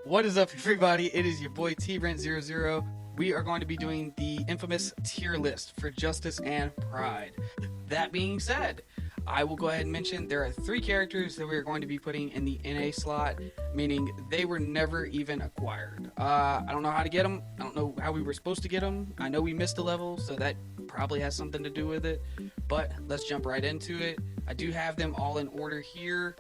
What is up, everybody? It is your boy TRent00. We are going to be doing the infamous tier list for Justice and Pride. That being said, I will go ahead and mention there are 3 characters that we are going to be putting in the NA slot, meaning they were never even acquired. I don't know how to get them. I don't know how we were supposed to get them. I know we missed a level, so that probably has something to do with it. But let's jump right into it. I do have them all in order here.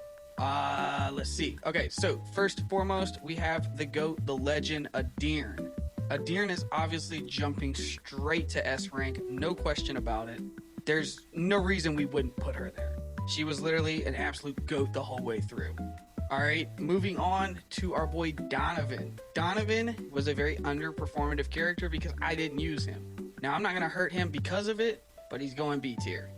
Let's see. Okay, so first and foremost, we have the GOAT, the legend, Adirn. Adirn is obviously jumping straight to S rank, no question about it. There's no reason we wouldn't put her there. She was literally an absolute GOAT the whole way through. Alright, moving on to our boy Donovan. Donovan was a very underperformative character because I didn't use him. Now, I'm not going to hurt him because of it, but he's going B tier.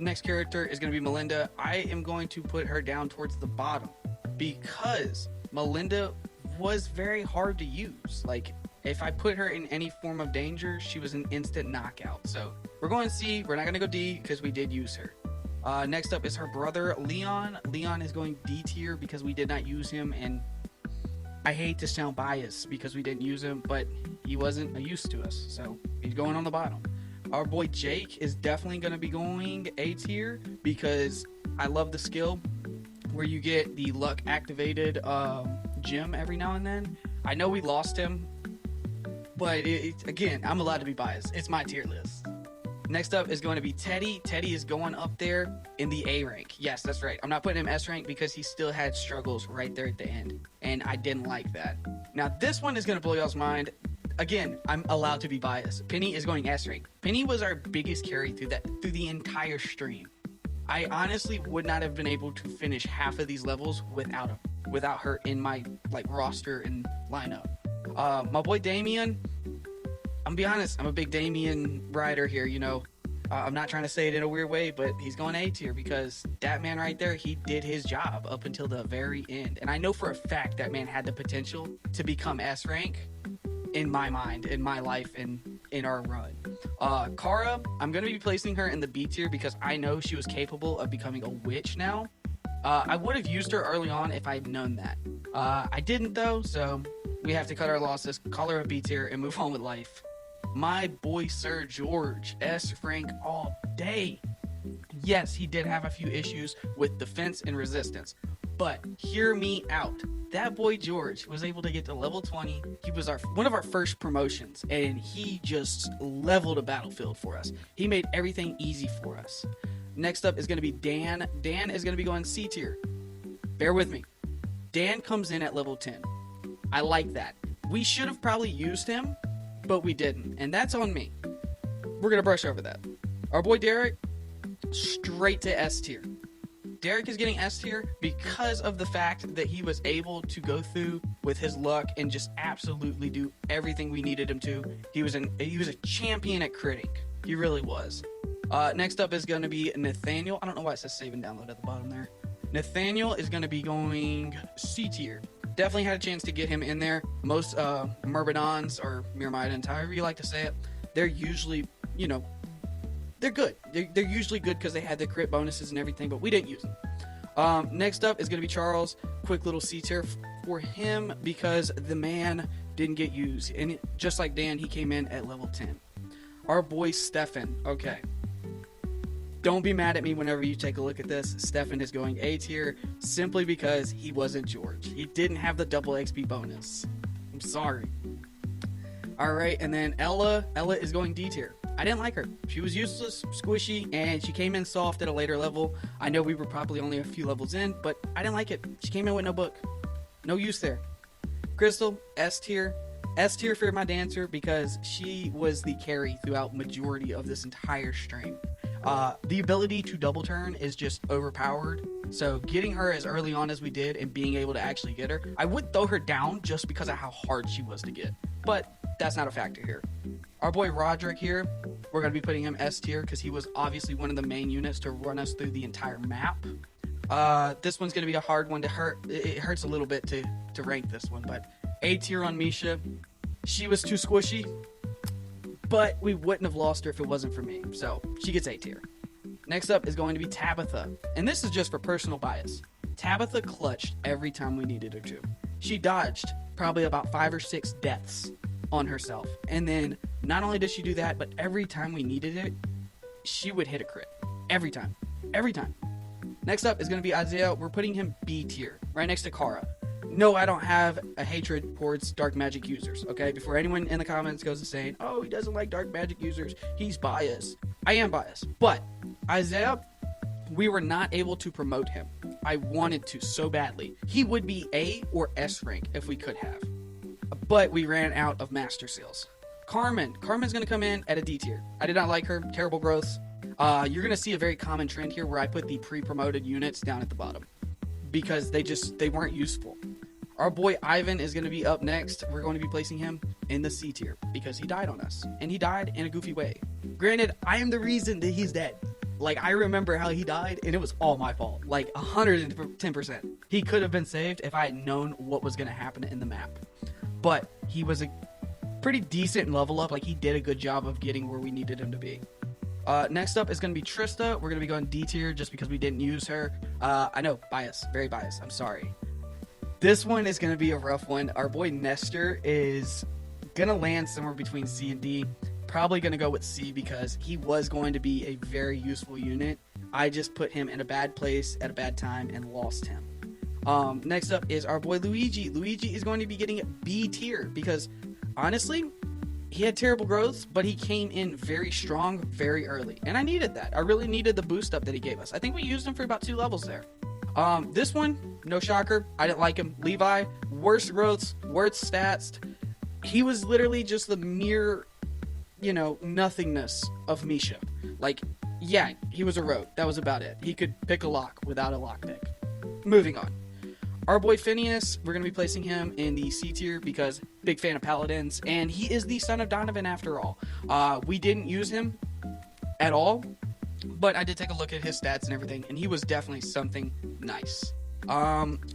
Next character is going to be Melinda. I am going to put her down towards the bottom because Melinda was very hard to use. Like, if I put her in any form of danger, she was an instant knockout. So we're going C. We're not going to go D because we did use her. Next up is her brother, Leon. Leon is going D tier because we did not use him, and I hate to sound biased because we didn't use him, but he wasn't a use to us, so he's going on the bottom. Our boy Jake is definitely going to be going A tier because I love the skill where you get the luck activated gem every now and then. I know we lost him, but again, I'm allowed to be biased. It's my tier list. Next up is going to be Teddy. Teddy is going up there in the A rank. Yes, that's right. I'm not putting him S rank because he still had struggles right there at the end, and I didn't like that. Now, this one is going to blow y'all's mind. Again, I'm allowed to be biased. Penny is going S rank. Penny was our biggest carry through the entire stream. I honestly would not have been able to finish half of these levels without her in my roster and lineup. My boy Damien, I'm gonna be honest, I'm a big Damien rider here, you know. I'm not trying to say it in a weird way, but he's going A tier because that man right there, he did his job up until the very end. And I know for a fact that man had the potential to become S rank in my mind, in my life, and in our run. Kara, I'm going to be placing her in the B tier because I know she was capable of becoming a witch now. I would have used her early on if I'd known that. I didn't though, so we have to cut our losses, call her a B tier, and move on with life. My boy Sir George, S rank all day. Yes, he did have a few issues with defense and resistance, but hear me out. That boy George was able to get to level 20. He was one of our first promotions, and he just leveled a battlefield for us. He made everything easy for us. Next up is going to be Dan. Dan is going to be going C tier. Bear with me. Dan comes in at level 10. I like that. We should have probably used him, but we didn't, and that's on me. We're going to brush over that. Our boy Derek, straight to S tier. Derek is getting S tier because of the fact that he was able to go through with his luck and just absolutely do everything we needed him to. He was a champion at critting. He really was. Next up is going to be Nathaniel. I don't know why it says save and download at the bottom there. Nathaniel is going to be going C tier. Definitely had a chance to get him in there. Most Myrmidons or Myrmidons, however you like to say it, they're usually, you know, they're good. They're usually good because they had the crit bonuses and everything, but we didn't use them. Next up is going to be Charles. Quick little C tier for him because the man didn't get used. And just like Dan, he came in at level 10. Our boy Stefan. Okay. Don't be mad at me whenever you take a look at this. Stefan is going A tier simply because he wasn't George. He didn't have the double XP bonus. I'm sorry. Alright, and then Ella. Ella is going D tier. I didn't like her. She was useless, squishy, and she came in soft at a later level. I know we were probably only a few levels in, but I didn't like it. She came in with no book. No use there. Crystal, S tier. S tier for my dancer because she was the carry throughout majority of this entire stream. The ability to double turn is just overpowered. So getting her as early on as we did and being able to actually get her, I would throw her down just because of how hard she was to get. But that's not a factor here. Our boy Roderick here, we're going to be putting him S tier because he was obviously one of the main units to run us through the entire map. This one's going to be a hard one to hurt. It hurts a little bit to rank this one, but A tier on Misha. She was too squishy, but we wouldn't have lost her if it wasn't for me. So she gets A tier. Next up is going to be Tabitha. And this is just for personal bias. Tabitha clutched every time we needed her to. She dodged probably about 5 or 6 deaths on herself. And then not only did she do that, but every time we needed it, she would hit a crit. Every time. Every time. Next up is going to be Isaiah. We're putting him B tier, right next to Kara. No, I don't have a hatred towards dark magic users, okay? Before anyone in the comments goes to saying, oh, he doesn't like dark magic users, he's biased. I am biased. But Isaiah, we were not able to promote him. I wanted to so badly. He would be A or S rank if we could have. But we ran out of master seals. Carmen's going to come in at a D tier. I did not like her. Terrible growth. You're going to see a very common trend here where I put the pre-promoted units down at the bottom because they weren't useful. Our boy Ivan is going to be up next. We're going to be placing him in the C tier because he died on us, and he died in a goofy way. Granted, I am the reason that he's dead. Like, I remember how he died, and it was all my fault. Like, 110%. He could have been saved if I had known what was going to happen in the map. But he was a pretty decent level up. Like, he did a good job of getting where we needed him to be. Next up is going to be Trista. We're going to be going D tier just because we didn't use her. I know, bias. Very biased. I'm sorry. This one is going to be a rough one. Our boy Nestor is going to land somewhere between C and D. Probably going to go with C because he was going to be a very useful unit. I just put him in a bad place at a bad time and lost him. Next up is our boy Luigi. Luigi is going to be getting B tier because, honestly, he had terrible growth, but he came in very strong very early. And I needed that. I really needed the boost up that he gave us. I think we used him for about 2 levels there. This one, no shocker. I didn't like him. Levi, worst growths, worst stats. He was literally just the mere, nothingness of Misha. Like, yeah, he was a rogue. That was about it. He could pick a lock without a lock pick. Moving on. Our boy Phineas, we're going to be placing him in the C tier because big fan of paladins, and he is the son of Donovan after all. We didn't use him at all, but I did take a look at his stats and everything, and he was definitely something nice.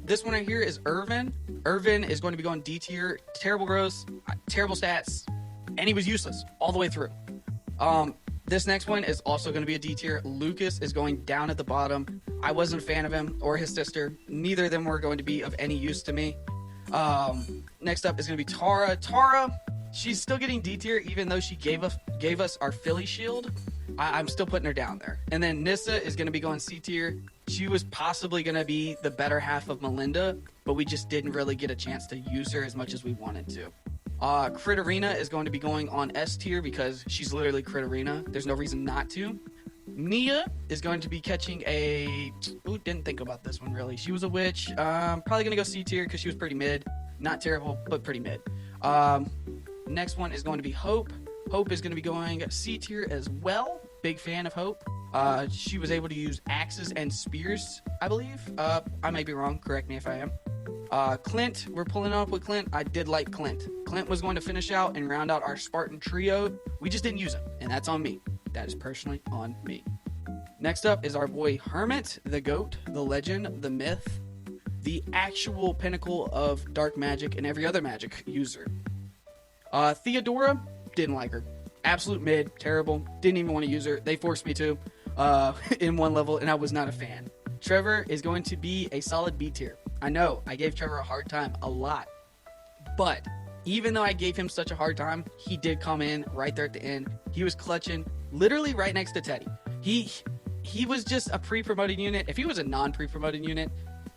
This one right here is Irvin. Irvin is going to be going D tier. Terrible growth, terrible stats, and he was useless all the way through. This next one is also going to be a D tier. Lucas is going down at the bottom. I wasn't a fan of him or his sister. Neither of them were going to be of any use to me. Next up is going to be Tara. Tara, she's still getting D tier even though she gave us our Philly shield. I'm still putting her down there. And then Nissa is going to be going C tier. She was possibly going to be the better half of Melinda, but we just didn't really get a chance to use her as much as we wanted to. Critarina is going to be going on S tier because she's literally Critarina. There's no reason not to. Nia is going to be catching a... Ooh, didn't think about this one really. She was a witch. Probably going to go C tier because she was pretty mid. Not terrible, but pretty mid. Next one is going to be Hope. Hope is going to be going C tier as well. Big fan of Hope. She was able to use axes and spears, I believe. I may be wrong. Correct me if I am. Clint, we're pulling up with Clint. I did like Clint. Clint was going to finish out and round out our Spartan trio. We just didn't use him, and that's on me. That is personally on me. Next up is our boy Hermit, the GOAT, the legend, the myth, the actual pinnacle of dark magic and every other magic user. Theodora, didn't like her. Absolute mid, terrible. Didn't even want to use her. They forced me to in one level, and I was not a fan. Trevor is going to be a solid B tier. I know, I gave Trevor a hard time a lot. But even though I gave him such a hard time, he did come in right there at the end. He was clutching literally right next to Teddy. He was just a pre-promoted unit. If he was a non-pre-promoted unit,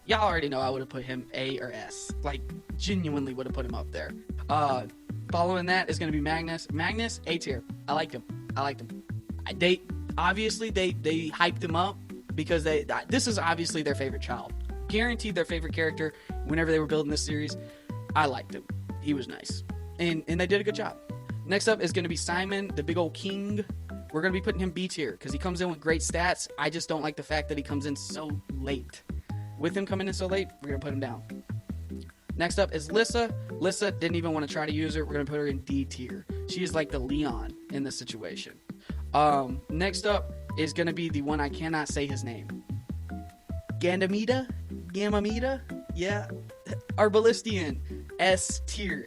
y'all already know I would have put him A or S. Like, genuinely would have put him up there. Following that is going to be Magnus. Magnus, A tier. I liked him. They obviously hyped him up because this is obviously their favorite child. Guaranteed their favorite character whenever they were building this series. I liked him. He was nice. And they did a good job. Next up is going to be Simon, the big old king. We're going to be putting him B tier because he comes in with great stats. I just don't like the fact that he comes in so late. With him coming in so late, we're going to put him down. Next up is Lissa. Lissa didn't even want to try to use her. We're going to put her in D tier. She is like the Leon in this situation. Next up is going to be the one I cannot say his name. Gamamita? Yeah. Our Ballistian. S tier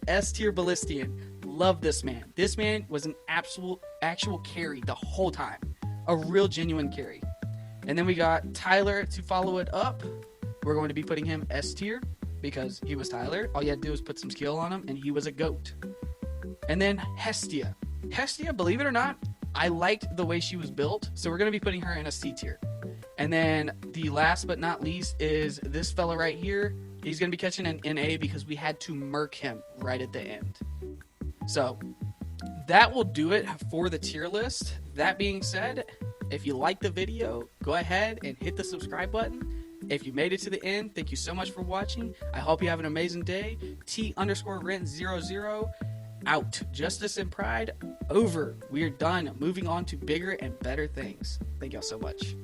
Ballistian. Love this man. This man was an actual carry the whole time. A real genuine carry. And then we got Tyler to follow it up. we're going to be putting him S tier because he was Tyler. All you had to do was put some skill on him, and he was a goat. And then Hestia. Hestia, believe it or not, I liked the way she was built, so we're going to be putting her in a C tier. And then the last but not least is this fella right here. He's going to be catching an NA because we had to murk him right at the end. So that will do it for the tier list. That being said, if you like the video, go ahead and hit the subscribe button. If you made it to the end, thank you so much for watching. I hope you have an amazing day. T_Rent00 out. Justice and Pride over. We're done. Moving on to bigger and better things. Thank y'all so much.